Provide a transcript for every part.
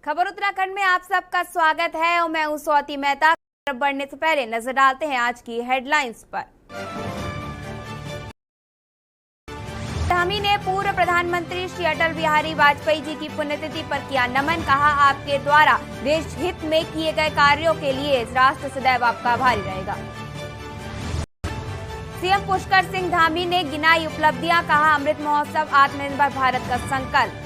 खबर उत्तराखंड में आप सबका स्वागत है और मैं हूं स्वाति मेहता। बढ़ने से पहले नजर डालते हैं आज की हेडलाइंस पर। धामी ने पूर्व प्रधानमंत्री श्री अटल बिहारी वाजपेयी जी की पुण्यतिथि पर किया नमन। कहा, आपके द्वारा देश हित में किए गए कार्यों के लिए राष्ट्र सदैव आपका आभारी रहेगा। सीएम पुष्कर सिंह धामी ने गिनाई उपलब्धियां। कहा, अमृत महोत्सव आत्मनिर्भर भारत का संकल्प।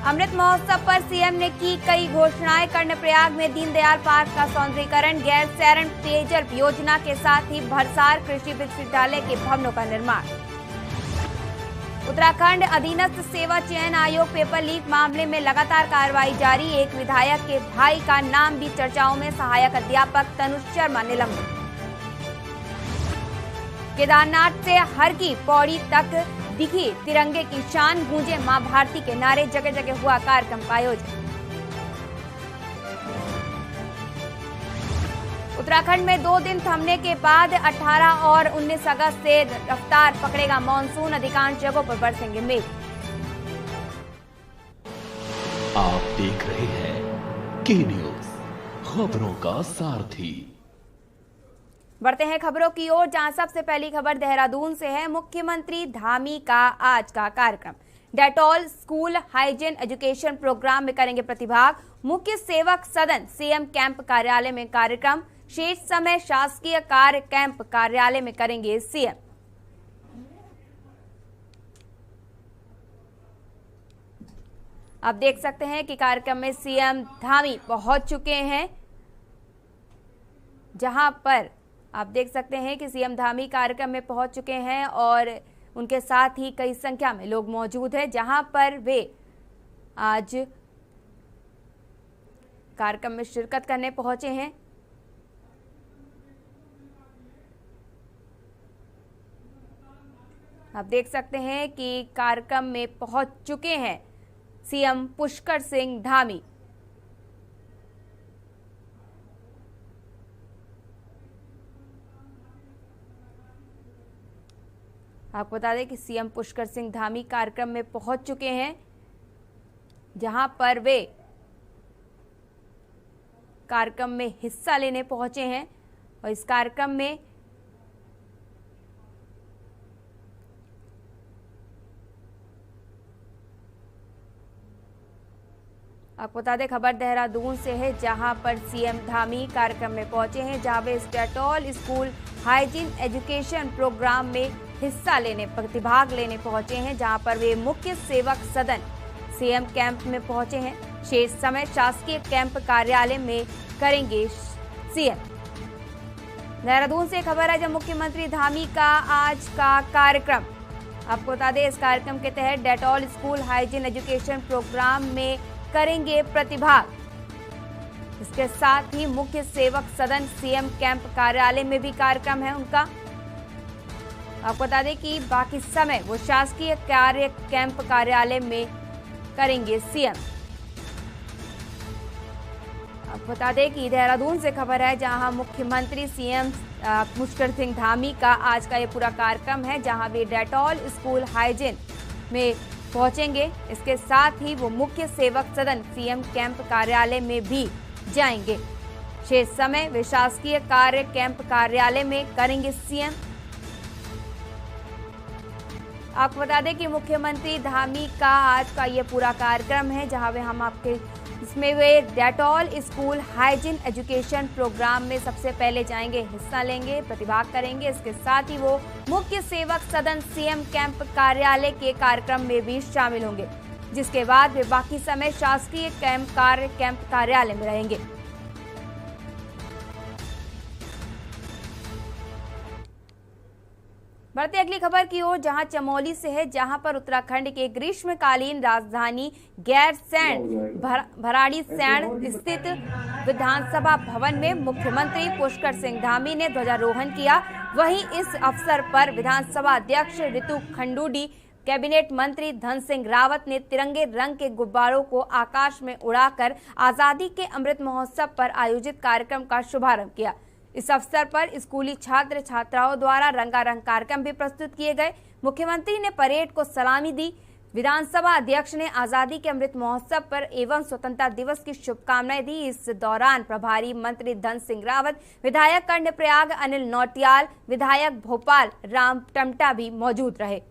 अमृत महोत्सव पर सीएम ने की कई घोषणाएं। कर्णप्रयाग में दीनदयाल पार्क का सौंदर्यीकरण, गैरसैंण पेयजल योजना के साथ ही भरसार कृषि विश्वविद्यालय के भवनों का निर्माण। उत्तराखंड अधीनस्थ सेवा चयन आयोग पेपर लीक मामले में लगातार कार्रवाई जारी। एक विधायक के भाई का नाम भी चर्चाओं में, सहायक अध्यापक तनुज शर्मा निलंबित। केदारनाथ से हर की पौड़ी तक दिखी तिरंगे की शान, गूंजे मां भारती के नारे, जगह जगह हुआ कार्यक्रम का आयोजन। उत्तराखंड में 2 दिन थमने के बाद 18 और 19 अगस्त से रफ्तार पकड़ेगा मानसून। अधिकांश जगहों पर बरसेंगे मेघ। आप देख रहे हैं के न्यूज, खबरों का सारथी। बढ़ते हैं खबरों की ओर, जहां सबसे पहली खबर देहरादून से है। मुख्यमंत्री धामी का आज का कार्यक्रम। Dettol school hygiene education programme में करेंगे प्रतिभाग। मुख्य सेवक सदन सीएम कैंप कार्यालय में कार्यक्रम। शेष समय शासकीय कार्य कैंप कार्यालय में करेंगे सीएम। आप देख सकते हैं कि कार्यक्रम में सीएम धामी पहुंच चुके हैं, जहां पर आप देख सकते हैं कि सीएम धामी कार्यक्रम में पहुंच चुके हैं और उनके साथ ही कई संख्या में लोग मौजूद हैं, जहां पर वे आज कार्यक्रम में शिरकत करने पहुंचे हैं। आप देख सकते हैं कि कार्यक्रम में पहुंच चुके हैं सीएम पुष्कर सिंह धामी। आपको बता दें कि सीएम पुष्कर सिंह धामी कार्यक्रम में पहुंच चुके हैं, जहां पर वे कार्यक्रम में हिस्सा लेने पहुंचे हैं। और इस कार्यक्रम में आपको बता दें, खबर देहरादून से है, जहां पर सीएम धामी कार्यक्रम में पहुंचे हैं, जहां वे Dettol school hygiene education programme में हिस्सा लेने, प्रतिभाग लेने पहुंचे हैं, जहां पर वे मुख्य सेवक सदन सीएम कैंप में पहुंचे हैं। शेष समय शासकीय कैंप कार्यालय में करेंगे सीएम। देहरादून से खबर है, जब मुख्यमंत्री धामी का आज का कार्यक्रम। आपको बता दें, इस कार्यक्रम के तहत Dettol school hygiene education programme में करेंगे प्रतिभाग। इसके साथ ही मुख्य सेवक सदन सीएम कैंप कार्यालय में भी कार्यक्रम है उनका। आपको बता दें कि बाकी समय वो शासकीय कार्य कैंप कार्यालय में करेंगे सीएम। आपको बता दें कि देहरादून से खबर है, जहां मुख्यमंत्री सीएम पुष्कर सिंह धामी का आज का ये पूरा कार्यक्रम है, जहां वे डेटॉल स्कूल हाइजीन में पहुंचेंगे। इसके साथ ही वो मुख्य सेवक सदन सीएम कैंप कार्यालय में भी जाएंगे। शेष समय वे शासकीय कार्य कैंप कार्यालय में करेंगे सीएम। आपको बता दें कि मुख्यमंत्री धामी का आज का ये पूरा कार्यक्रम है, जहां वे इसमें वे Dettol school hygiene education programme में सबसे पहले जाएंगे, हिस्सा लेंगे, प्रतिभाग करेंगे। इसके साथ ही वो मुख्य सेवक सदन सीएम कैंप कार्यालय के कार्यक्रम में भी शामिल होंगे, जिसके बाद वे बाकी समय शासकीय कैंप कार्यालय में रहेंगे। बढ़ते अगली खबर की ओर, जहां चमोली से है, जहां पर उत्तराखंड के ग्रीष्मकालीन राजधानी गैरसैंण भराड़ीसैंण स्थित विधानसभा भवन में मुख्यमंत्री पुष्कर सिंह धामी ने ध्वजारोहण किया। वहीं इस अवसर पर विधानसभा अध्यक्ष ऋतु खंडूडी, कैबिनेट मंत्री धन सिंह रावत ने तिरंगे रंग के गुब्बारों को आकाश में उड़ाकर आजादी के अमृत महोत्सव पर आयोजित कार्यक्रम का शुभारंभ किया। इस अवसर पर स्कूली छात्र छात्राओं द्वारा रंगारंग कार्यक्रम भी प्रस्तुत किए गए। मुख्यमंत्री ने परेड को सलामी दी। विधानसभा अध्यक्ष ने आजादी के अमृत महोत्सव पर एवं स्वतंत्रता दिवस की शुभकामनाएं दी। इस दौरान प्रभारी मंत्री धन सिंह रावत, विधायक कर्णप्रयाग अनिल नौटियाल, विधायक भोपाल राम टमटा भी मौजूद रहे।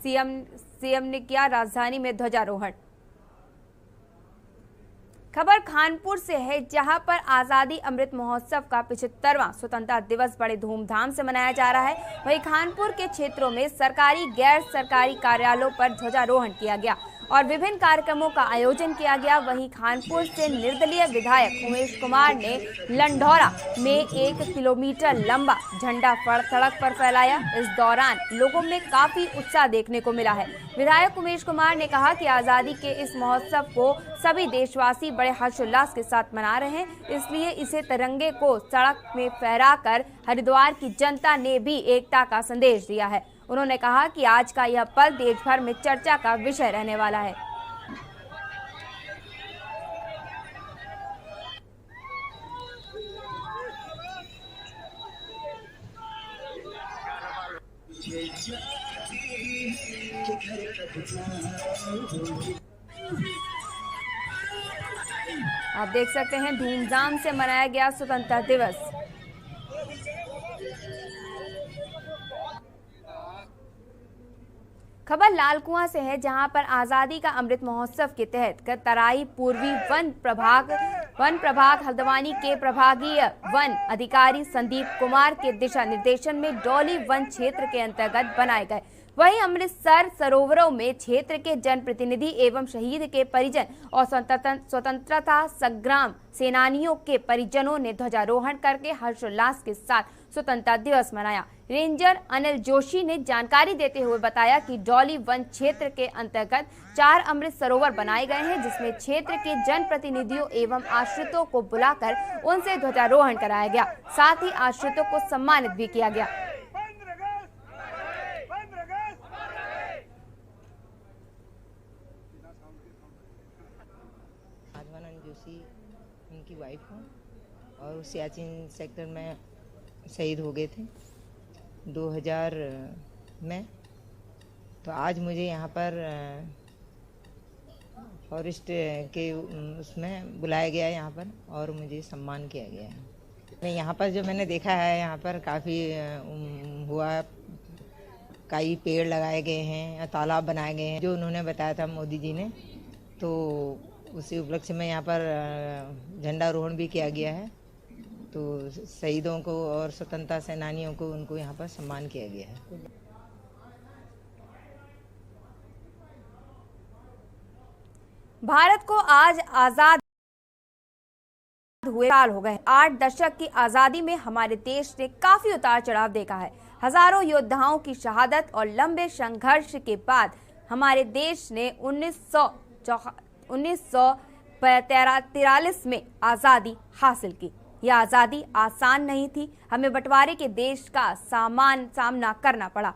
सीएम ने किया राजधानी में ध्वजारोहण। खबर कानपुर से है, जहां पर आजादी अमृत महोत्सव का 75वां स्वतंत्रता दिवस बड़े धूमधाम से मनाया जा रहा है। वहीं कानपुर के क्षेत्रों में सरकारी गैर सरकारी कार्यालयों पर ध्वजारोहण किया गया और विभिन्न कार्यक्रमों का आयोजन किया गया। वहीं कानपुर से निर्दलीय विधायक उमेश कुमार ने लंढौरा में 1 किलोमीटर लंबा झंडा सड़क पर फहराया। इस दौरान लोगों में काफी उत्साह देखने को मिला है। विधायक उमेश कुमार ने कहा कि आजादी के इस महोत्सव को सभी देशवासी बड़े हर्षोल्लास के साथ मना रहे हैं, इसलिए इसे तिरंगे को सड़क में फहराकर हरिद्वार की जनता ने भी एकता का संदेश दिया है। उन्होंने कहा कि आज का यह पल देश भर में चर्चा का विषय रहने वाला है। आप देख सकते हैं धूमधाम से मनाया गया स्वतंत्रता दिवस। खबर लालकुआं से है, जहां पर आजादी का अमृत महोत्सव के तहत तराई पूर्वी वन प्रभाग हल्द्वानी के प्रभागीय वन अधिकारी संदीप कुमार के दिशा निर्देशन में डोली वन क्षेत्र के अंतर्गत बनाए गए। वहीं अमृतसर सरोवरों में क्षेत्र के जनप्रतिनिधि एवं शहीद के परिजन और स्वतंत्रता संग्राम सेनानियों के परिजनों ने ध्वजारोहण करके हर्षोल्लास के साथ स्वतंत्रता दिवस मनाया। रेंजर अनिल जोशी ने जानकारी देते हुए बताया कि डोली वन क्षेत्र के अंतर्गत 4 अमृत सरोवर बनाए गए हैं, जिसमें क्षेत्र के जनप्रतिनिधियों एवं आश्रितों को बुलाकर उनसे ध्वजारोहण कराया गया। साथ ही आश्रितों को सम्मानित भी किया गया। जोशी उनकी वाइफ हूँ और सियाचिन सेक्टर में शहीद हो गए थे 2000 में। तो आज मुझे यहाँ पर फॉरेस्ट के उसमें बुलाया गया है यहाँ पर और मुझे सम्मान किया गया है। मैं यहाँ पर जो मैंने देखा है, यहाँ पर काफ़ी हुआ, कई पेड़ लगाए गए हैं, तालाब बनाए गए हैं जो उन्होंने बताया था मोदी जी ने। तो उसी उपलक्ष्य में यहाँ पर झंडारोहण भी किया गया है। तो शहीदों को और स्वतंत्रता सेनानियों को उनको यहाँ पर सम्मान किया गया है। भारत को आज आजाद हुए साल हो गए। 8 दशक की आजादी में हमारे देश ने काफी उतार चढ़ाव देखा है। हजारों योद्धाओं की शहादत और लंबे संघर्ष के बाद हमारे देश ने 1943 में आजादी हासिल की। यह आजादी आसान नहीं थी। हमें बंटवारे के देश का सामना करना पड़ा।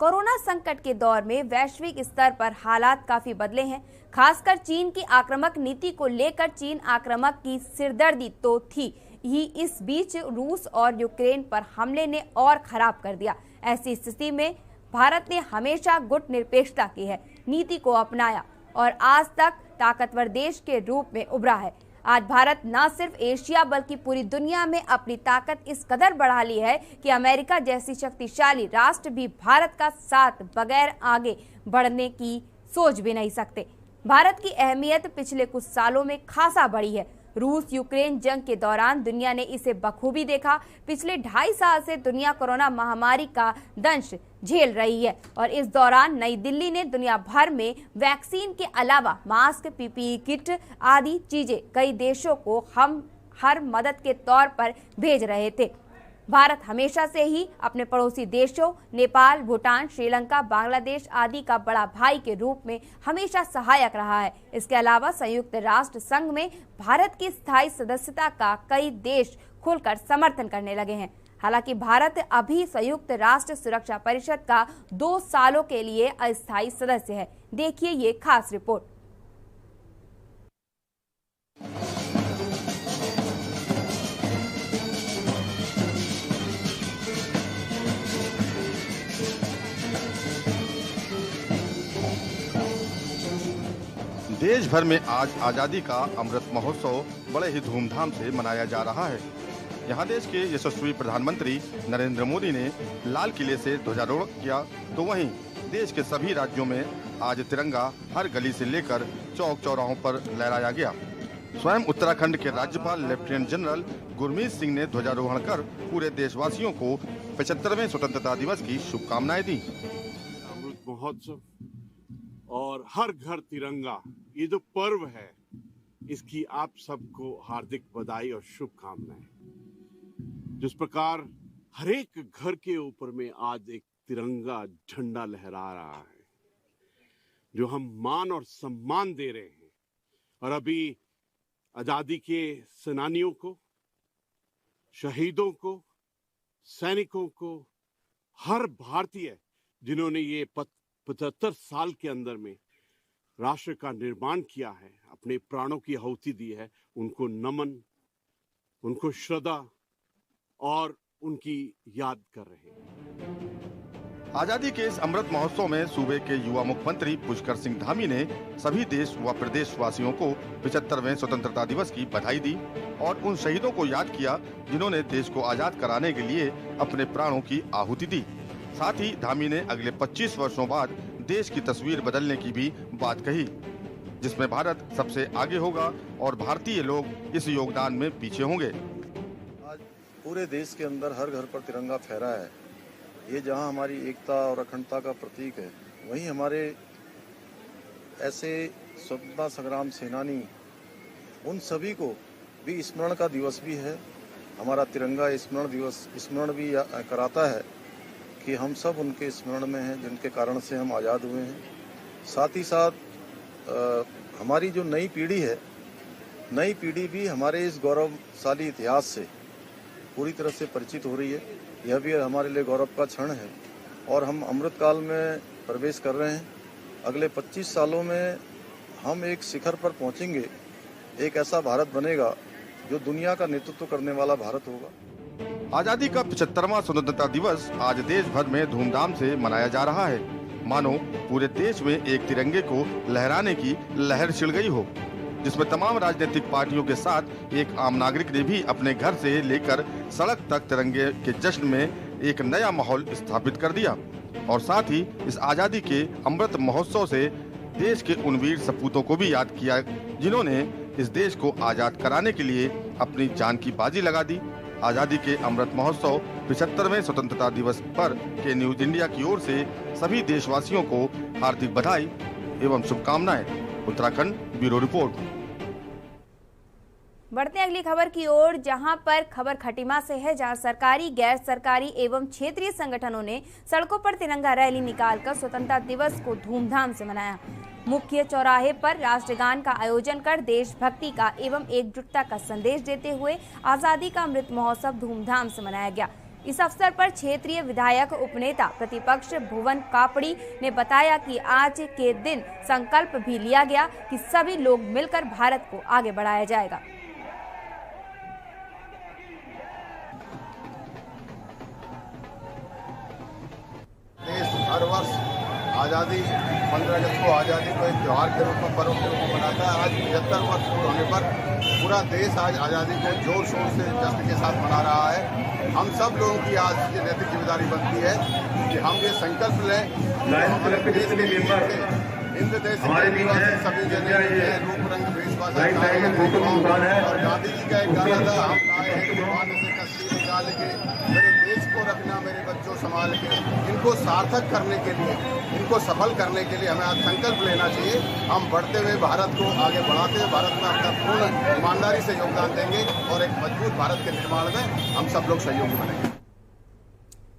कोरोना संकट के दौर में वैश्विक स्तर पर हालात काफी बदले हैं। खासकर चीन की आक्रामक नीति को लेकर चीन आक्रामक की सिरदर्दी तो थी ही, इस बीच रूस और यूक्रेन पर हमले ने और खराब कर दिया। ऐसी स्थिति में भारत ने हमेशा गुट निरपेक्षता की है, नीति को अपनाया और आज तक ताकतवर देश के रूप में उभरा है। आज भारत न सिर्फ एशिया बल्कि पूरी दुनिया में अपनी ताकत इस कदर बढ़ा ली है कि अमेरिका जैसी शक्तिशाली राष्ट्र भी भारत का साथ बगैर आगे बढ़ने की सोच भी नहीं सकते। भारत की अहमियत पिछले कुछ सालों में खासा बढ़ी है। रूस यूक्रेन जंग के दौरान दुनिया ने इसे बखूबी देखा। पिछले 2.5 साल से दुनिया कोरोना महामारी का दंश झेल रही है और इस दौरान नई दिल्ली ने दुनिया भर में वैक्सीन के अलावा मास्क, पीपीई किट आदि चीजें कई देशों को हम हर मदद के तौर पर भेज रहे थे। भारत हमेशा से ही अपने पड़ोसी देशों नेपाल, भूटान, श्रीलंका, बांग्लादेश आदि का बड़ा भाई के रूप में हमेशा सहायक रहा है। इसके अलावा संयुक्त राष्ट्र संघ में भारत की स्थायी सदस्यता का कई देश खुलकर समर्थन करने लगे हैं। हालांकि भारत अभी संयुक्त राष्ट्र सुरक्षा परिषद का 2 सालों के लिए अस्थायी सदस्य है। देखिए ये खास रिपोर्ट। देश भर में आज आजादी का अमृत महोत्सव बड़े ही धूमधाम से मनाया जा रहा है। यहाँ देश के यशस्वी प्रधानमंत्री नरेंद्र मोदी ने लाल किले से ध्वजारोहण किया, तो वहीं देश के सभी राज्यों में आज तिरंगा हर गली से लेकर चौक चौराहों पर लहराया गया। स्वयं उत्तराखंड के राज्यपाल लेफ्टिनेंट जनरल गुरमीत सिंह ने ध्वजारोहण कर पूरे देशवासियों को 75वें स्वतंत्रता दिवस की शुभकामनाएं दी। अमृत महोत्सव और हर घर तिरंगा, ये जो पर्व है, इसकी आप सबको हार्दिक बधाई और शुभकामनाएं। जिस प्रकार हर एक घर के ऊपर में आज एक तिरंगा झंडा लहरा रहा है, जो हम मान और सम्मान दे रहे हैं। और अभी आजादी के सेनानियों को, शहीदों को, सैनिकों को, हर भारतीय जिन्होंने ये 75 साल के अंदर में राष्ट्र का निर्माण किया है, अपने प्राणों की आहुति दी है, उनको नमन, उनको श्रद्धा और उनकी याद कर रहे हैं। आजादी के इस अमृत महोत्सव में सूबे के युवा मुख्यमंत्री पुष्कर सिंह धामी ने सभी देश व प्रदेशवासियों को 75वें स्वतंत्रता दिवस की बधाई दी और उन शहीदों को याद किया जिन्होंने देश को आजाद कराने के लिए अपने प्राणों की आहुति दी। साथ ही धामी ने अगले 25 वर्षों बाद देश की तस्वीर बदलने की भी बात कही, जिसमें भारत सबसे आगे होगा और भारतीय लोग इस योगदान में पीछे होंगे। आज पूरे देश के अंदर हर घर पर तिरंगा फहरा है। ये जहां हमारी एकता और अखंडता का प्रतीक है, वहीं हमारे ऐसे स्वतंत्रता संग्राम सेनानी, उन सभी को भी स्मरण का दिवस भी है। हमारा तिरंगा स्मरण दिवस स्मरण भी कराता है कि हम सब उनके स्मरण में हैं, जिनके कारण से हम आज़ाद हुए हैं। साथ ही साथ हमारी जो नई पीढ़ी है, नई पीढ़ी भी हमारे इस गौरवशाली इतिहास से पूरी तरह से परिचित हो रही है। यह भी हमारे लिए गौरव का क्षण है और हम अमृतकाल में प्रवेश कर रहे हैं। अगले 25 सालों में हम एक शिखर पर पहुंचेंगे। एक ऐसा भारत बनेगा जो दुनिया का नेतृत्व करने वाला भारत होगा। आजादी का 75वां स्वतंत्रता दिवस आज देश भर में धूमधाम से मनाया जा रहा है, मानो पूरे देश में एक तिरंगे को लहराने की लहर छिड़ गई हो, जिसमें तमाम राजनीतिक पार्टियों के साथ एक आम नागरिक ने भी अपने घर से लेकर सड़क तक तिरंगे के जश्न में एक नया माहौल स्थापित कर दिया। और साथ ही इस आजादी के अमृत महोत्सव से देश के उन वीर सपूतों को भी याद किया जिन्होंने इस देश को आजाद कराने के लिए अपनी जान की बाजी लगा दी। आजादी के अमृत महोत्सव 75वें स्वतंत्रता दिवस पर के न्यूज इंडिया की ओर से सभी देशवासियों को हार्दिक बधाई एवं शुभकामनाएं। Uttarakhand bureau report. बढ़ते अगली खबर की ओर, जहां पर खबर खटीमा से है, जहां सरकारी, गैर सरकारी एवं क्षेत्रीय संगठनों ने सड़कों पर तिरंगा रैली निकालकर स्वतंत्रता दिवस को धूमधाम से मनाया। मुख्य चौराहे पर राष्ट्रगान का आयोजन कर देशभक्ति का एवं एकजुटता का संदेश देते हुए आजादी का अमृत महोत्सव धूमधाम से मनाया गया। इस अवसर पर क्षेत्रीय विधायक उपनेता प्रतिपक्ष भुवन कापड़ी ने बताया कि आज के दिन संकल्प भी लिया गया कि सभी लोग मिलकर भारत को आगे बढ़ाया जाएगा। हर वर्ष आज़ादी 15 अगस्त को आज़ादी को एक त्यौहार के रूप में, पर्व के रूप में मनाता है। आज 75 वर्ष पूरे होने पर पूरा देश आज आज़ादी को जोर शोर से जश्न के साथ मना रहा है। हम सब लोगों की आज ये नैतिक जिम्मेदारी बनती है कि हम ये संकल्प लें हमारे देश के लिए, हिंद देश के सभी जगह रूप रंग भेषभाषा और गांधी जी का एक गाना था, हम लाए हैं जवान से कश्ती निकाल के, मेरे देश को रखना मेरे बच्चों संभाल के। इनको सार्थक करने के लिए, इनको सफल करने के लिए हमें आज संकल्प लेना चाहिए। हम बढ़ते हुए भारत को आगे बढ़ाते हुए भारत में अपना पूर्ण ईमानदारी से योगदान देंगे और एक मजबूत भारत के निर्माण में हम सब लोग सहयोगी बनेंगे।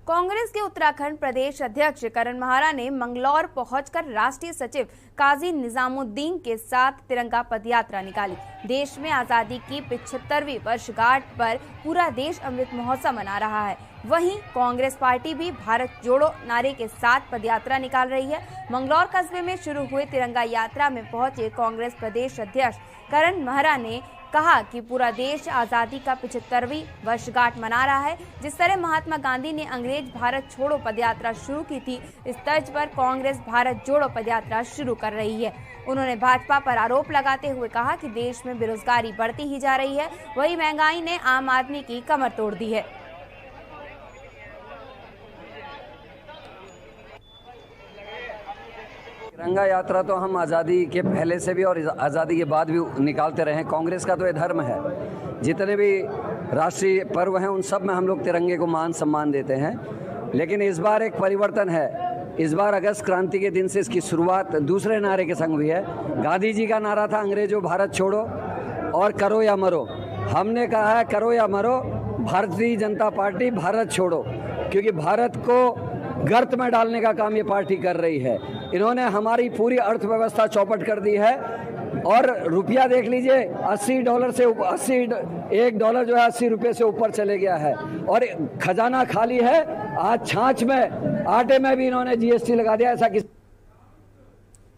कांग्रेस के उत्तराखंड प्रदेश अध्यक्ष करण महारा ने मंगलौर पहुंचकर राष्ट्रीय सचिव काजी निजामुद्दीन के साथ तिरंगा पदयात्रा निकाली। देश में आजादी की 75वीं वर्षगांठ पर पूरा देश अमृत महोत्सव मना रहा है। वहीं कांग्रेस पार्टी भी भारत जोड़ो नारे के साथ पदयात्रा निकाल रही है। मंगलौर कस्बे में शुरू हुए तिरंगा यात्रा में पहुंचे कांग्रेस प्रदेश अध्यक्ष करण महारा ने कहा कि पूरा देश आजादी का 75वीं वर्षगांठ मना रहा है। जिस तरह महात्मा गांधी ने अंग्रेज भारत छोड़ो पदयात्रा शुरू की थी, इस तर्ज पर कांग्रेस भारत जोड़ो पदयात्रा शुरू कर रही है। उन्होंने भाजपा पर आरोप लगाते हुए कहा कि देश में बेरोजगारी बढ़ती ही जा रही है, वही महंगाई ने आम आदमी की कमर तोड़ दी है। तिरंगा यात्रा तो हम आज़ादी के पहले से भी और आज़ादी के बाद भी निकालते रहे हैं। कांग्रेस का तो ये धर्म है, जितने भी राष्ट्रीय पर्व हैं उन सब में हम लोग तिरंगे को मान सम्मान देते हैं। लेकिन इस बार एक परिवर्तन है। इस बार अगस्त क्रांति के दिन से इसकी शुरुआत दूसरे नारे के संग हुई है। गांधी जी का नारा था अंग्रेजों भारत छोड़ो और करो या मरो। हमने कहा है करो या मरो, भारतीय जनता पार्टी भारत छोड़ो, क्योंकि भारत को गर्त में डालने का काम ये पार्टी कर रही है। इन्होंने हमारी पूरी अर्थव्यवस्था चौपट कर दी है और रुपया देख लीजिए $80 से $1 जो है 80 रुपये से ऊपर चले गया है और खजाना खाली है। आज छाछ में आटे में भी इन्होंने GST लगा दिया। ऐसा किस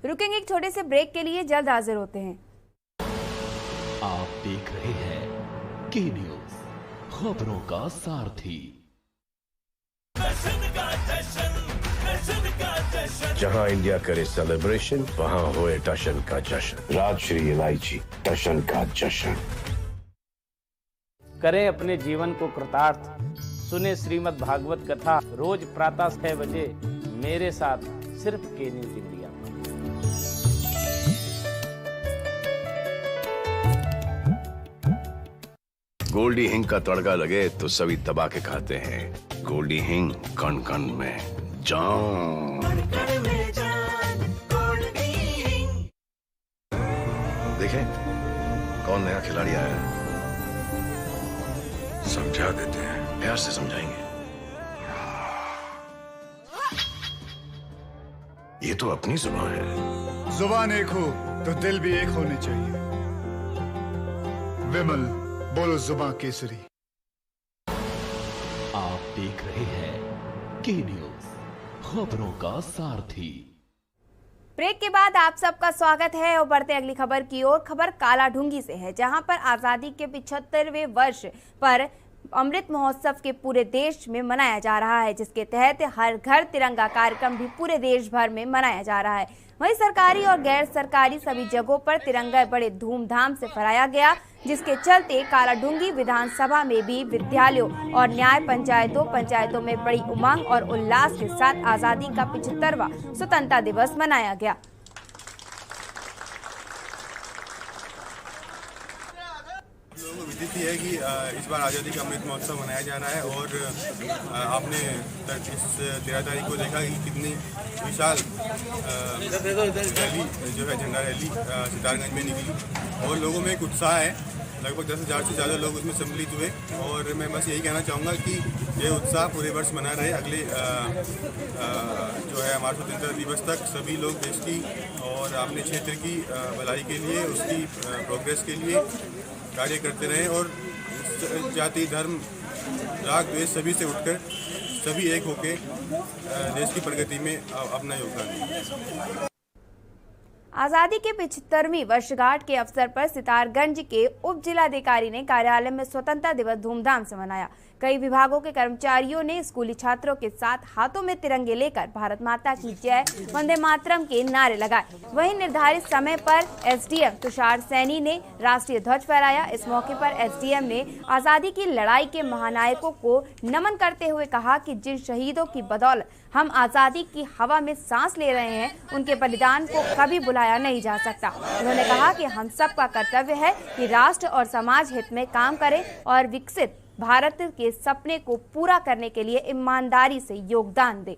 रुकेंगे एक छोटे से ब्रेक के लिए, जल्द हाजिर होते हैं। आप देख रहे हैं के न्यूज, खबरों का सारथी। जहां इंडिया करे सेलिब्रेशन, वहां होए टशन का जश्न। राजश्री इलायची, टशन का जश्न। करें अपने जीवन को कृतार्थ, सुने श्रीमद् भागवत कथा रोज प्रातः 6 बजे मेरे साथ सिर्फ के न्यूज इंडिया। गोल्डी हिंग का तड़का लगे तो सभी दबा के खाते हैं। गोल्डी हिंग, कण कण में जान। देखें कौन नया खिलाड़ी आया है, समझा देते हैं, प्यार से समझाएंगे। ये तो अपनी जुबान है। जुबान एक हो तो दिल भी एक होने चाहिए। विमल बोलो जुबान केसरी। आप देख रहे हैं के न्यूज, खबरों का सारथी। ब्रेक के बाद आप सबका स्वागत है और बढ़ते अगली खबर की ओर। खबर कालाढूंगी से है, जहां पर आजादी के 75वें वर्ष पर अमृत महोत्सव के पूरे देश में मनाया जा रहा है, जिसके तहत हर घर तिरंगा कार्यक्रम भी पूरे देश भर में मनाया जा रहा है। वहीं सरकारी और गैर सरकारी सभी जगहों पर तिरंगा बड़े धूमधाम से फहराया गया, जिसके चलते कालाढूंगी विधानसभा में भी विद्यालयों और न्याय पंचायतों में बड़ी उमंग और उल्लास के साथ आजादी का 75वां स्वतंत्रता दिवस मनाया गया। लोगों को विदित है कि इस बार आज़ादी का अमृत महोत्सव मनाया जा रहा है और आपने इस 13 तारीख को देखा कि कितनी विशाल रैली जो है झंडा रैली सितारगंज में निकली और लोगों में एक उत्साह है। लगभग 10,000 से ज़्यादा लोग उसमें सम्मिलित हुए और मैं बस यही कहना चाहूँगा कि ये उत्साह पूरे वर्ष बना रहे। अगले जो है हमारे स्वतंत्रता दिवस तक सभी लोग देश की और अपने क्षेत्र की भलाई के लिए, उसकी प्रोग्रेस के लिए कार्य करते रहे और जाति, धर्म, राग, द्वेष सभी से उठकर सभी एक होकर देश की प्रगति में अपना योगदान दें। आजादी के 75वीं वर्षगांठ के अवसर पर सितारगंज के उप जिलाधिकारी ने कार्यालय में स्वतंत्रता दिवस धूमधाम से मनाया। कई विभागों के कर्मचारियों ने स्कूली छात्रों के साथ हाथों में तिरंगे लेकर भारत माता की जय, वंदे मातरम के नारे लगाए। वहीं निर्धारित समय पर एसडीएम तुषार सैनी ने राष्ट्रीय ध्वज फहराया। इस मौके पर एसडीएम ने आजादी की लड़ाई के महानायकों को नमन करते हुए कहा कि जिन शहीदों की बदौलत हम आजादी की हवा में सांस ले रहे हैं, उनके बलिदान को कभी भुलाया नहीं जा सकता। उन्होंने कहा कि हम सबका कर्तव्य है कि राष्ट्र और समाज हित में काम करें और विकसित भारत के सपने को पूरा करने के लिए ईमानदारी से योगदान दें।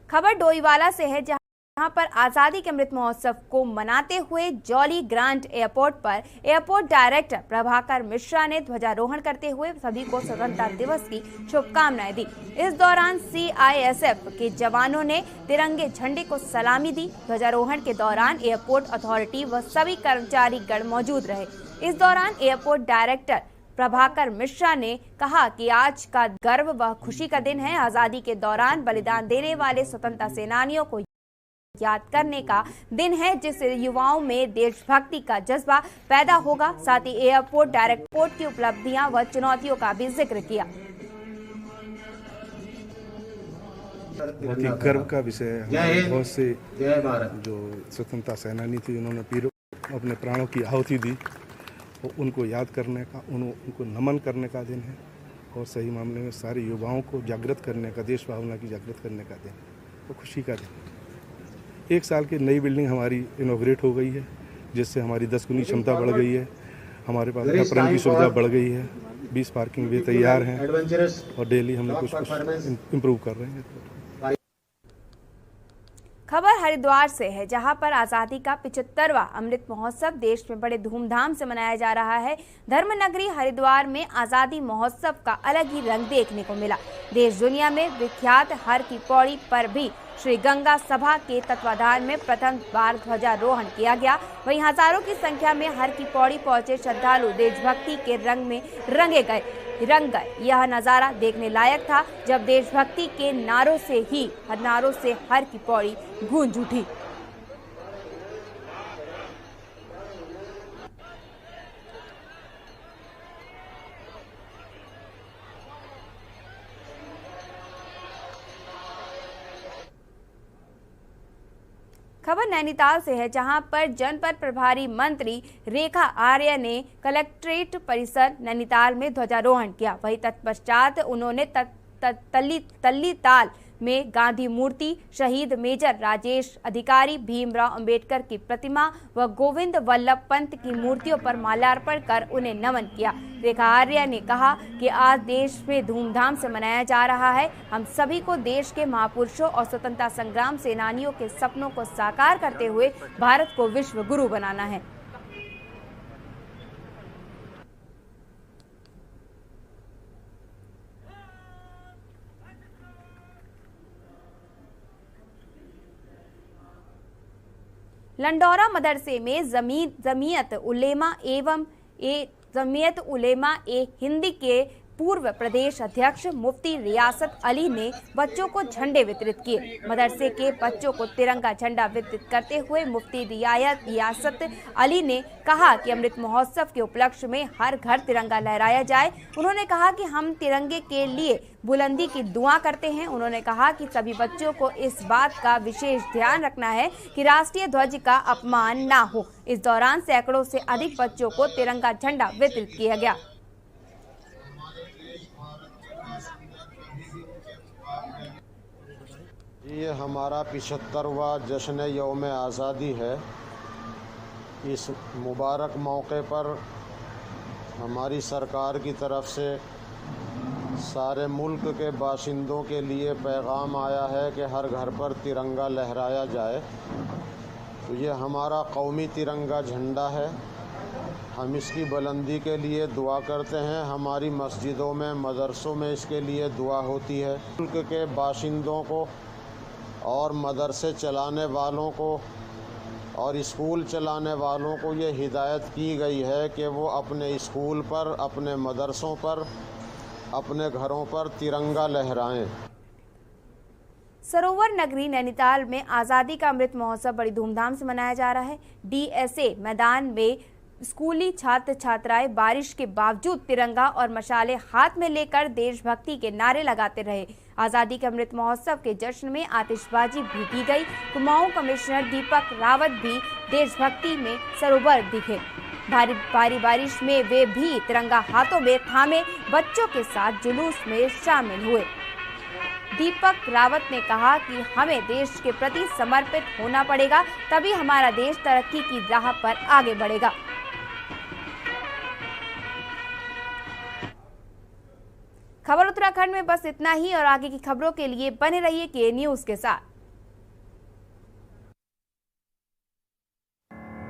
खबर डोईवाला से है, जहां यहाँ पर आजादी के अमृत महोत्सव को मनाते हुए जॉली ग्रांट एयरपोर्ट पर एयरपोर्ट डायरेक्टर प्रभाकर मिश्रा ने ध्वजारोहण करते हुए सभी को स्वतंत्रता दिवस की शुभकामनाएं दी। इस दौरान CISF के जवानों ने तिरंगे झंडे को सलामी दी। ध्वजारोहण के दौरान एयरपोर्ट अथॉरिटी व सभी कर्मचारी गण मौजूद रहे। इस दौरान एयरपोर्ट डायरेक्टर प्रभाकर मिश्रा ने कहा कि आज का गर्व व खुशी का दिन है। आजादी के दौरान बलिदान देने वाले स्वतंत्रता सेनानियों को याद करने का दिन है, जिससे युवाओं में देशभक्ति का जज्बा पैदा होगा। साथ ही एयरपोर्ट डायरेक्टर की उपलब्धियां व चुनौतियों का भी जिक्र किया। बहुत ही गर्व का विषय है। बहुत से जो स्वतंत्रता सेनानी थी, उन्होंने अपने प्राणों की आहुति दी, और उनको याद करने का, उनको नमन करने का दिन है। और सही मामले में सारे युवाओं को जागृत करने का, देश भावना की जागृत करने का दिन है, तो खुशी का दिन। 1 साल की नई बिल्डिंग हमारी इनॉग्रेट हो गई है, जिससे हमारी 10 गुनी क्षमता बढ़ गई है। हमारे पास अपहरण की सुविधा बढ़ गई है। 20 पार्किंग भी तैयार हैं, और डेली हम लोग कुछ इम्प्रूव कर रहे हैं। खबर हरिद्वार से है, जहां पर आजादी का 75वां अमृत महोत्सव देश में बड़े धूमधाम से मनाया जा रहा है। धर्मनगरी हरिद्वार में आजादी महोत्सव का अलग ही रंग देखने को मिला। देश दुनिया में विख्यात हर की पौड़ी पर भी श्री गंगा सभा के तत्वाधान में प्रथम बार ध्वजारोहण किया गया। वहीं हजारों की संख्या में हर की पौड़ी पहुंचे श्रद्धालु देशभक्ति के रंग में रंग गए। यह नजारा देखने लायक था, जब देशभक्ति के नारों से हर की पौड़ी गूंज उठी। खबर नैनीताल से है, जहां पर जनपद प्रभारी मंत्री रेखा आर्य ने कलेक्ट्रेट परिसर नैनीताल में ध्वजारोहण किया। वहीं तत्पश्चात उन्होंने तल्लीताल में गांधी मूर्ति, शहीद मेजर राजेश अधिकारी, भीमराव अंबेडकर की प्रतिमा व गोविंद वल्लभ पंत की मूर्तियों पर माल्यार्पण कर उन्हें नमन किया। रेखा आर्य ने कहा कि आज देश में धूमधाम से मनाया जा रहा है। हम सभी को देश के महापुरुषों और स्वतंत्रता संग्राम सेनानियों के सपनों को साकार करते हुए भारत को विश्व गुरु बनाना है। लंडौरा मदरसे में जमीयत उलेमा ए हिंद के पूर्व प्रदेश अध्यक्ष मुफ्ती रियासत अली ने बच्चों को झंडे वितरित किए। मदरसे के बच्चों को तिरंगा झंडा वितरित करते हुए मुफ्ती रियासत अली ने कहा कि अमृत महोत्सव के उपलक्ष्य में हर घर तिरंगा लहराया जाए। उन्होंने कहा कि हम तिरंगे के लिए बुलंदी की दुआ करते हैं। उन्होंने कहा कि सभी बच्चों को इस बात का विशेष ध्यान रखना है कि राष्ट्रीय ध्वज का अपमान ना हो। इस दौरान सैकड़ों से अधिक बच्चों को तिरंगा झंडा वितरित किया गया। ये हमारा 75वां जश्न यौम आज़ादी है। इस मुबारक मौके पर हमारी सरकार की तरफ से सारे मुल्क के बाशिंदों के लिए पैगाम आया है कि हर घर पर तिरंगा लहराया जाए। तो ये हमारा कौमी तिरंगा झंडा है। हम इसकी बुलंदी के लिए दुआ करते हैं। हमारी मस्जिदों में, मदरसों में इसके लिए दुआ होती है। मुल्क के बाशिंदों को और मदरसे चलाने वालों को और स्कूल चलाने वालों को ये हिदायत की गई है कि वो अपने स्कूल पर, अपने मदरसों पर, अपने घरों पर तिरंगा लहराएं। सरोवर नगरी नैनीताल में आज़ादी का अमृत महोत्सव बड़ी धूमधाम से मनाया जा रहा है। DSA मैदान में स्कूली छात्र छात्राएं बारिश के बावजूद तिरंगा और मशाले हाथ में लेकर देशभक्ति के नारे लगाते रहे। आज़ादी के अमृत महोत्सव के जश्न में आतिशबाजी भी की गई। कुमाऊं कमिश्नर दीपक रावत भी देशभक्ति में सरोवर दिखे। भारी बारिश में वे भी तिरंगा हाथों में थामे बच्चों के साथ जुलूस में शामिल हुए। दीपक रावत ने कहा कि हमें देश के प्रति समर्पित होना पड़ेगा, तभी हमारा देश तरक्की की राह पर आगे बढ़ेगा। खबर उत्तराखंड में बस इतना ही, और आगे की खबरों के लिए बने रहिए के न्यूज़ के साथ।